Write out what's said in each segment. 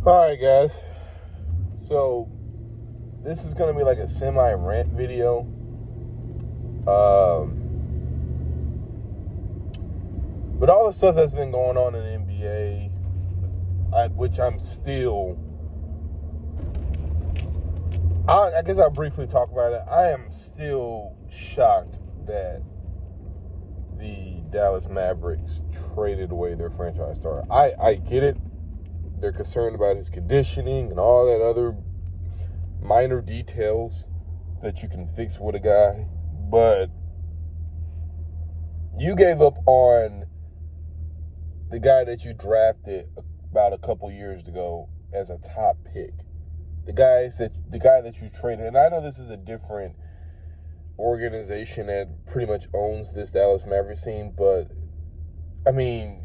Alright, guys. So, this is going to be like a semi-rant video. But all the stuff that's been going on in the NBA, which I'm still... I guess I'll briefly talk about it. I am still shocked that the Dallas Mavericks traded away their franchise star. I get it. They're concerned about his conditioning and all that other minor details that you can fix with a guy. But you gave up on the guy that you drafted about a couple years ago as a top pick. The guy that you traded. And I know this is a different organization that pretty much owns this Dallas Mavericks team, but I mean,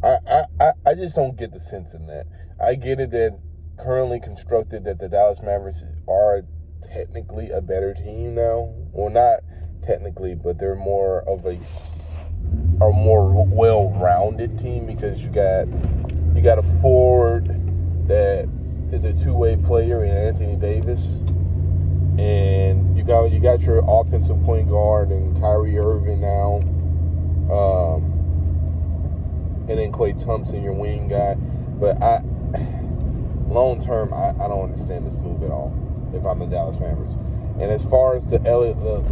I just don't get the sense in that. I get it that currently constructed that the Dallas Mavericks are technically a better team now. Well, not technically, but they're more of a more well-rounded team because you got a forward that is a two-way player in Anthony Davis, and you got your offensive point guard and Kyrie Irving now. And then Klay Thompson, your wing guy. But long term, I don't understand this move at all if I'm the Dallas Mavericks. And as far as the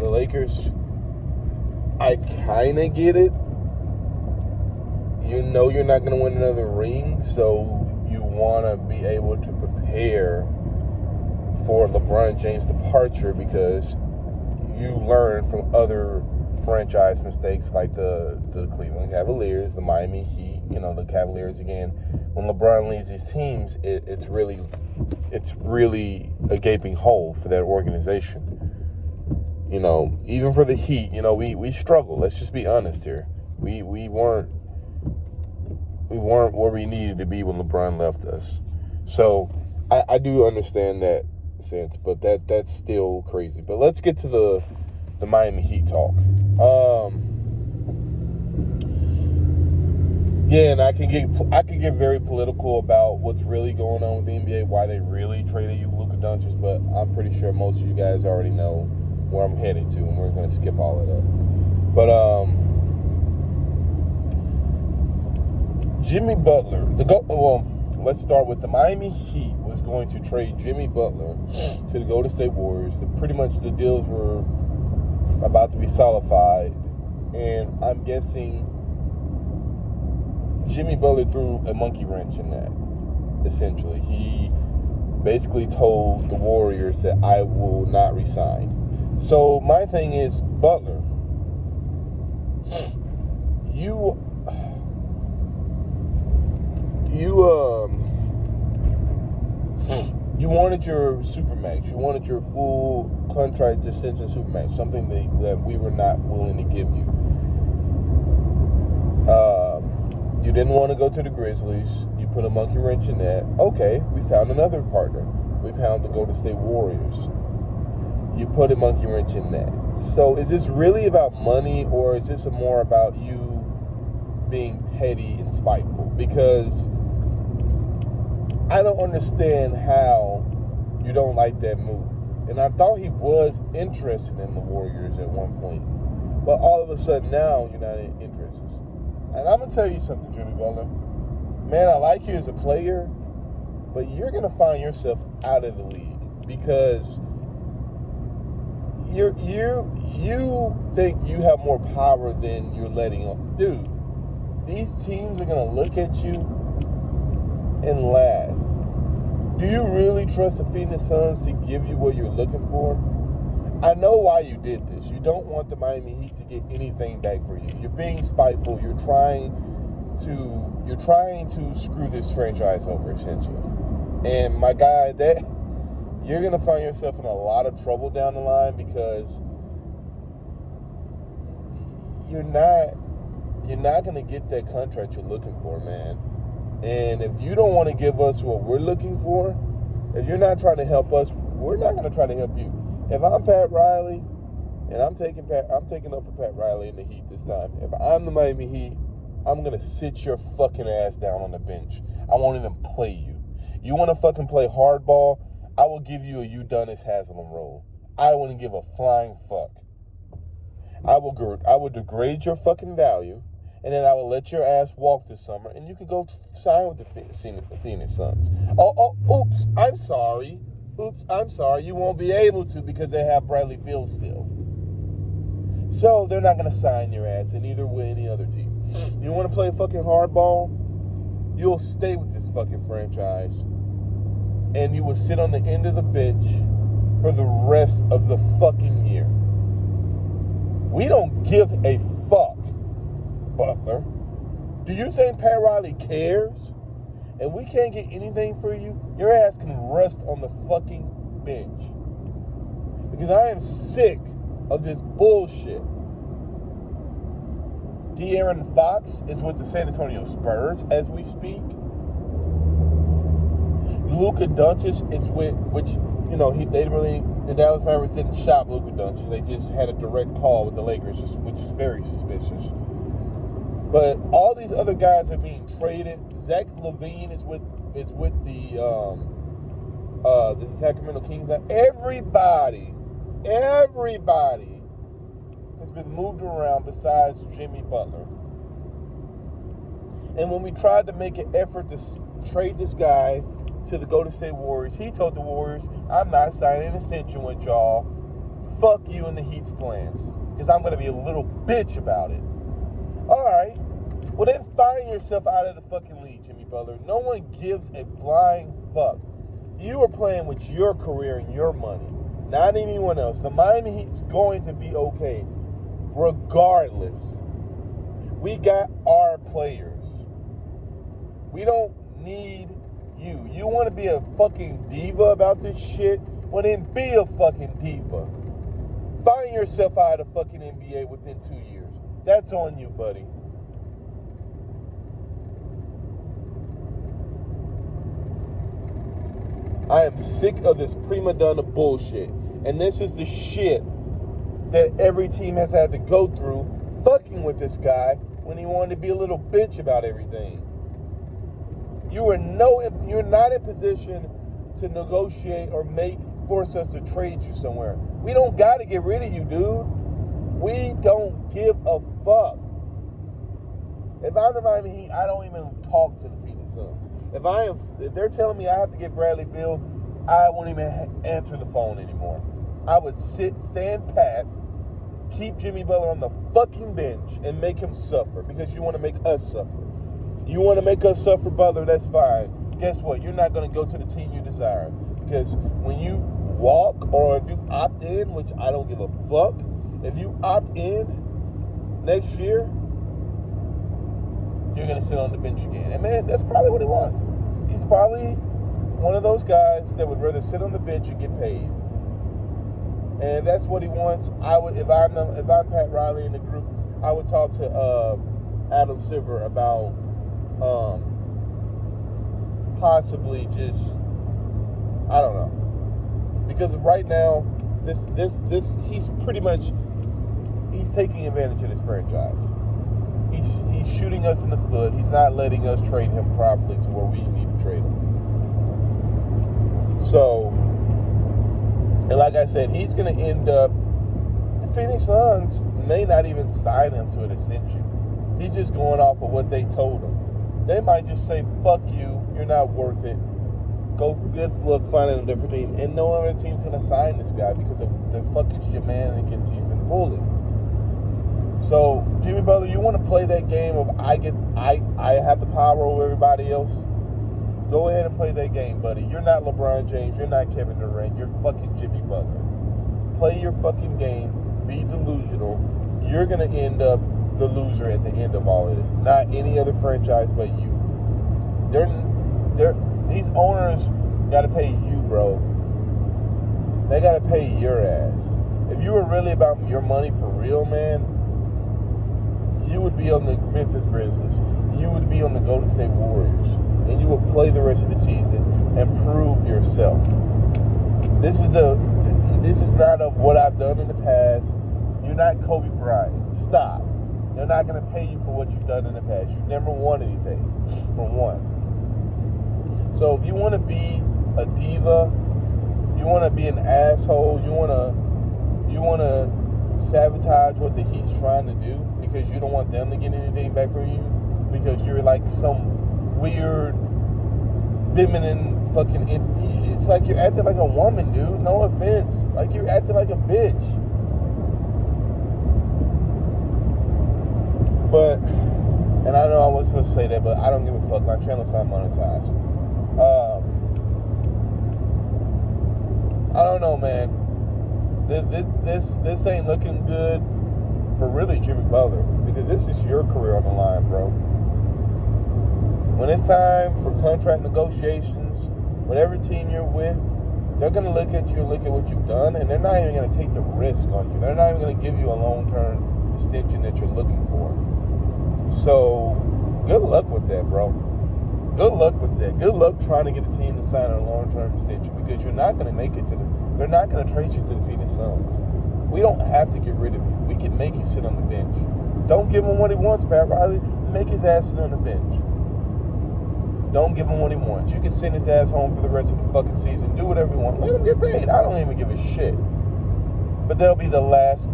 Lakers, I kind of get it. You know you're not going to win another ring, so you want to be able to prepare for LeBron James' departure because you learn from other franchise mistakes like the Cleveland Cavaliers, the Miami Heat, the Cavaliers again. When LeBron leaves these teams, it's really a gaping hole for that organization. Even for the Heat, we struggled. Let's just be honest here. We weren't where we needed to be when LeBron left us. So I do understand that sense, but that's still crazy. But let's get to the Miami Heat talk. And I can get very political about what's really going on with the NBA, why they really traded you Luka Doncic, but I'm pretty sure most of you guys already know where I'm heading to, and we're going to skip all of that. But Jimmy Butler, let's start with the Miami Heat was going to trade Jimmy Butler to the Golden State Warriors. Pretty much the deals were about to be solidified, and I'm guessing Jimmy Butler threw a monkey wrench in that, essentially. He basically told the Warriors that I will not resign. So my thing is, Butler, you wanted your Supermax. You wanted your full contract extension Supermax, something that we were not willing to give you. You didn't want to go to the Grizzlies. You put a monkey wrench in that. Okay, we found another partner. We found the Golden State Warriors. You put a monkey wrench in that. So is this really about money, or is this more about you being petty and spiteful? Because I don't understand how you don't like that move. And I thought he was interested in the Warriors at one point. But all of a sudden now, you're not interested. And I'm going to tell you something, Jimmy Butler. Man, I like you as a player, but you're going to find yourself out of the league because you think you have more power than you're letting on. Dude, these teams are going to look at you and laugh. Do you really trust the Phoenix Suns to give you what you're looking for? I know why you did this. You don't want the Miami Heat to get anything back for you. You're being spiteful. You're trying to screw this franchise over, essentially. And my guy, that you're gonna find yourself in a lot of trouble down the line because you're not gonna get that contract you're looking for, man. And if you don't want to give us what we're looking for, if you're not trying to help us, we're not gonna try to help you. If I'm Pat Riley, and I'm taking up for Pat Riley in the Heat this time. If I'm the Miami Heat, I'm going to sit your fucking ass down on the bench. I won't even play you. You want to fucking play hardball? I will give you a Udonis Haslem role. I wouldn't give a flying fuck. I will degrade your fucking value, and then I will let your ass walk this summer, and you can go sign with the Phoenix Suns. Oops, I'm sorry. You won't be able to because they have Bradley Beal still. So they're not going to sign your ass, and neither will any other team. You want to play fucking hardball? You'll stay with this fucking franchise, and you will sit on the end of the bench for the rest of the fucking year. We don't give a fuck, Butler. Do you think Pat Riley cares? If we can't get anything for you, your ass can rest on the fucking bench. Because I am sick of this bullshit. De'Aaron Fox is with the San Antonio Spurs as we speak. Luka Doncic is with, the Dallas Mavericks didn't shop Luka Doncic. They just had a direct call with the Lakers, which is very suspicious. But all these other guys are being traded. Zach LaVine is with the Sacramento Kings. Now everybody has been moved around besides Jimmy Butler. And when we tried to make an effort to trade this guy to the Golden State Warriors, he told the Warriors, I'm not signing an extension with y'all. Fuck you and the Heat's plans. Because I'm going to be a little bitch about it. Alright. Well, then find yourself out of the fucking league, Jimmy Butler. No one gives a flying fuck. You are playing with your career and your money, not anyone else. The Miami Heat's going to be okay, regardless. We got our players. We don't need you. You want to be a fucking diva about this shit? Well, then be a fucking diva. Find yourself out of the fucking NBA within 2 years. That's on you, buddy. I am sick of this prima donna bullshit. And this is the shit that every team has had to go through fucking with this guy when he wanted to be a little bitch about everything. You're not in position to negotiate or force us to trade you somewhere. We don't got to get rid of you, dude. We don't give a fuck. If I'm the Miami Heat, I don't even talk to the Phoenix Suns. If they're telling me I have to get Bradley Beal, I won't even answer the phone anymore. I would stand pat, keep Jimmy Butler on the fucking bench, and make him suffer because you want to make us suffer. You want to make us suffer, Butler, that's fine. Guess what? You're not going to go to the team you desire. Because when you walk or if you opt in, which I don't give a fuck, if you opt in next year, you're going to sit on the bench again. And, man, that's probably what he wants. He's probably one of those guys that would rather sit on the bench and get paid. And if that's what he wants, if I'm Pat Riley in the group, I would talk to Adam Silver about possibly just, I don't know. Because right now, he's taking advantage of this franchise. He's shooting us in the foot. He's not letting us trade him properly to where we need to trade him. So, and like I said, he's going to end up, the Phoenix Suns may not even sign him to an extension. He's just going off of what they told him. They might just say, fuck you, you're not worth it. Go good luck finding a different team. And no other team's going to sign this guy because of the fucking shenanigans he's been pulling. So, Jimmy Butler, you want to play that game of I have the power over everybody else? Go ahead and play that game, buddy. You're not LeBron James. You're not Kevin Durant. You're fucking Jimmy Butler. Play your fucking game. Be delusional. You're going to end up the loser at the end of all of this. Not any other franchise but you. These owners got to pay you, bro. They got to pay your ass. If you were really about your money for real, man, you would be on the Memphis Grizzlies. You would be on the Golden State Warriors. And you would play the rest of the season and prove yourself. This is not of what I've done in the past. You're not Kobe Bryant. Stop. They're not going to pay you for what you've done in the past. You've never won anything, for one. So if you want to be a diva, you want to be an asshole, you want to sabotage what the Heat's trying to do because you don't want them to get anything back from you because you're like some weird feminine fucking entity. It's like you're acting like a woman, dude. No offense. Like you're acting like a bitch. But, and I know I wasn't supposed to say that, but I don't give a fuck. My channel's not monetized. I don't know, man. This ain't looking good for really Jimmy Butler because this is your career on the line, bro. When it's time for contract negotiations, whatever team you're with, they're going to look at you and look at what you've done, and they're not even going to take the risk on you. They're not even going to give you a long-term extension that you're looking for. So, good luck with that, bro. Good luck with that. Good luck trying to get a team to sign a long-term extension because you're not going to make it to they're not going to trade you to the Phoenix Suns. We don't have to get rid of you. We can make you sit on the bench. Don't give him what he wants, Pat Riley. Make his ass sit on the bench. Don't give him what he wants. You can send his ass home for the rest of the fucking season. Do whatever you want. Let him get paid. I don't even give a shit. But that'll be the last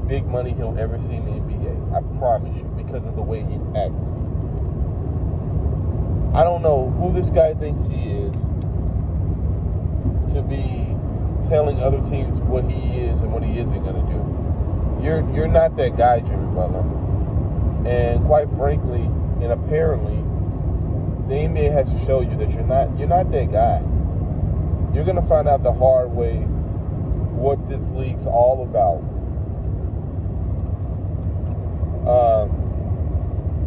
big money he'll ever see in the NBA. I promise you, because of the way he's acting. I don't know who this guy thinks he is to be telling other teams what he is and what he isn't going to do. You're not that guy, Jimmy Butler. And quite frankly, and apparently, the NBA has to show you that you're not that guy. You're going to find out the hard way what this league's all about.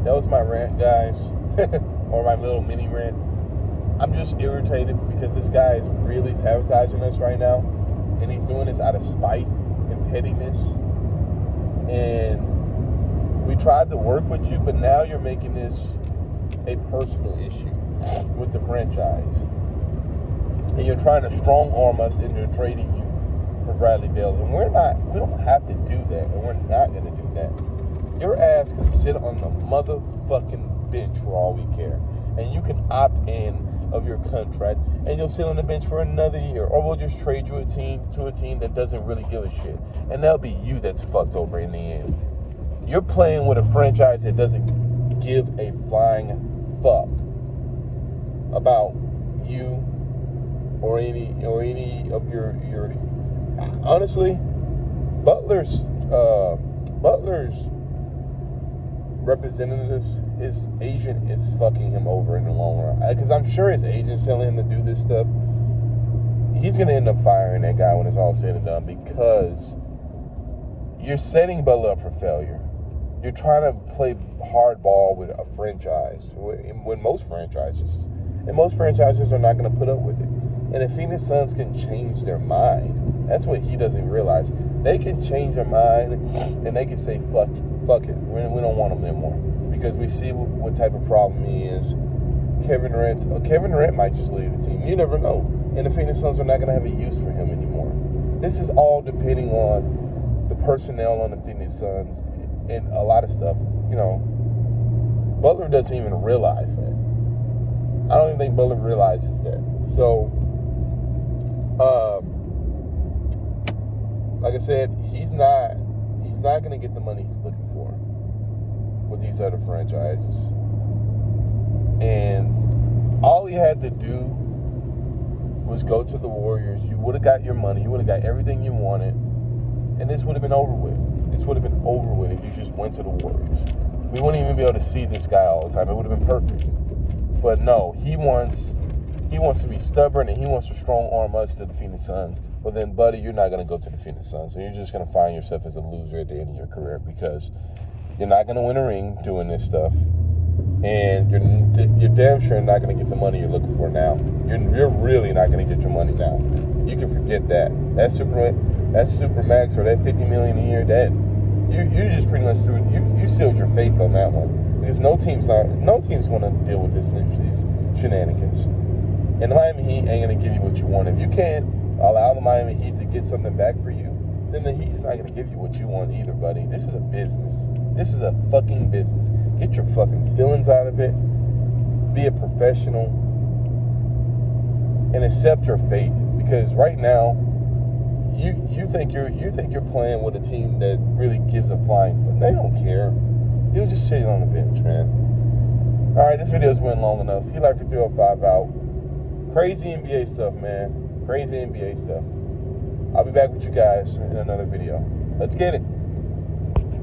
That was my rant, guys. Or my little mini rant. I'm just irritated because this guy is really sabotaging us right now. And he's doing this out of spite and pettiness. And we tried to work with you, but now you're making this a personal issue with the franchise. And you're trying to strong arm us into trading you for Bradley Beal. And we don't have to do that. And we're not going to do that. Your ass can sit on the motherfucking bench for all we care. And you can opt in of your contract, and you'll sit on the bench for another year, or we'll just trade you to a team that doesn't really give a shit, and that'll be you that's fucked over in the end. You're playing with a franchise that doesn't give a flying fuck about you or any of your honestly, Butler's representatives, his agent is fucking him over in the long run. Because I'm sure his agent's telling him to do this stuff. He's going to end up firing that guy when it's all said and done because you're setting Butler up for failure. You're trying to play hardball with a franchise, when most franchises are not going to put up with it. And if Phoenix Suns can change their mind, that's what he doesn't realize. They can change their mind and they can say, fuck it. We don't want him anymore. Because we see what type of problem he is. Kevin Durant might just leave the team. You never know. And the Phoenix Suns are not going to have a use for him anymore. This is all depending on the personnel on the Phoenix Suns and a lot of stuff. You know, Butler doesn't even realize that. I don't even think Butler realizes that. So, like I said, he's not going to get the money he's looking for with these other franchises. And all he had to do was go to the Warriors. You would have got your money. You would have got everything you wanted. And this would have been over with. This would have been over with if you just went to the Warriors. We wouldn't even be able to see this guy all the time. It would have been perfect. But no, he wants to be stubborn, and he wants to strong arm us to the Phoenix Suns. Well then, buddy, you're not going to go to the Phoenix Suns. So you're just going to find yourself as a loser at the end of your career because you're not going to win a ring doing this stuff. And you're damn sure not going to get the money you're looking for now. You're really not going to get your money now. You can forget that. That super max or that $50 million a year, that you just pretty much threw. You sealed your faith on that one because no team's going to deal with these shenanigans. And the Miami Heat ain't going to give you what you want. If you can't allow the Miami Heat to get something back for you, then the Heat's not going to give you what you want either, buddy. This is a business. This is a fucking business. Get your fucking feelings out of it. Be a professional. and accept your fate. Because right now, you think you're playing with a team that really gives a flying fuck. They don't care. He was just sitting on the bench, man. All right, this video's went long enough. He like for 305 out. Crazy NBA stuff, man. Crazy NBA stuff. I'll be back with you guys in another video. Let's get it.